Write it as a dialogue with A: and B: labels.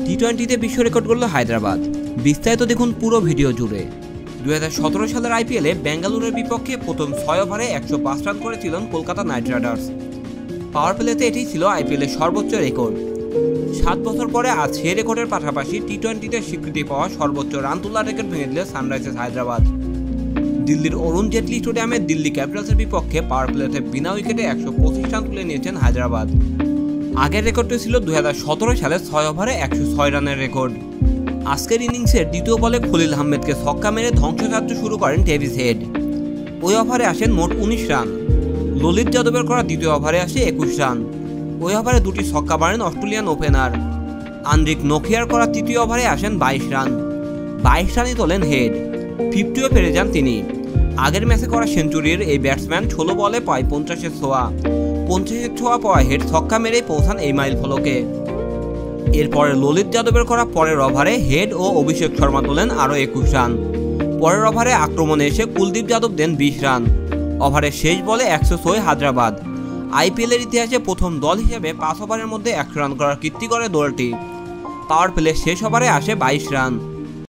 A: টি-20তে বিশ্ব রেকর্ড করল হায়দ্রাবাদ। বিস্তারিত দেখুন পুরো ভিডিও জুড়ে। 2017 সালের আইপিএলে বেঙ্গালুরুর বিপক্ষে প্রথম 6 ওভারে 105 রান করেছিলেন কলকাতা নাইট রাইডার্স। পাওয়ার প্লেতে এটি ছিল আইপিএলের সর্বোচ্চ রেকর্ড। 7 বছর পরে আজ সেই রেকর্ডের পাশাপাশি টি-20তে স্বীকৃতি পাওয়া সর্বোচ্চ রান তোলার রেকর্ড ভেঙে দিল সানরাইজার্স হায়দ্রাবাদ। দিল্লির অরুণ জেটলি স্টেডিয়ামে দিল্লি ক্যাপিটালসের বিপক্ষে পাওয়ার প্লেতে বিনা উইকেটে 125 রান তুলে নিয়েছেন হায়দ্রাবাদ। আগের রেকর্ডটি ছিল 2017 সালে 6 ওভারে 106 রানের রেকর্ড। আজকের ইনিংসের দ্বিতীয় বলে খলিল আহমেদকে ছক্কা মেরে ধ্বংসযাত্রা শুরু করেন ডেভিস হেড। ওই ওভারে আসেন মোট 19 রান। ললিত যাদবের করা দ্বিতীয় ওভারে আসে 21 রান। ওই ওভারে দুটি ছক্কা মারেন অস্ট্রেলিয়ান ওপেনার। আন্দ্রিক নোকিয়ার করা তৃতীয় ওভারে আসেন 22 রান। 22 রানই তোলেন হেড, 50ও পেরে যান তিনি। আগের ম্যাচে করা সেঞ্চুরির এই ব্যাটসম্যান 16 বলে পায় 50-এর ছোঁয়া। 50-এর ছোঁয়া পাওয়া হেড ছক্কা মেরেই পৌঁছান এই মাইল ফলকে। এরপরে ললিত যাদবের করা পরের ওভারে হেড ও অভিষেক শর্মা তোলেন আরও 21 রান। পরের ওভারে আক্রমণে এসে কুলদীপ যাদব দেন 20 রান। ওভারের শেষ বলে 106 হায়দ্রাবাদ। আইপিএলের ইতিহাসে প্রথম দল হিসেবে 5 ওভারের মধ্যে 100 রান করার কীর্তি করে দলটি। পাওয়ার প্লে শেষ ওভারে আসে 22 রান।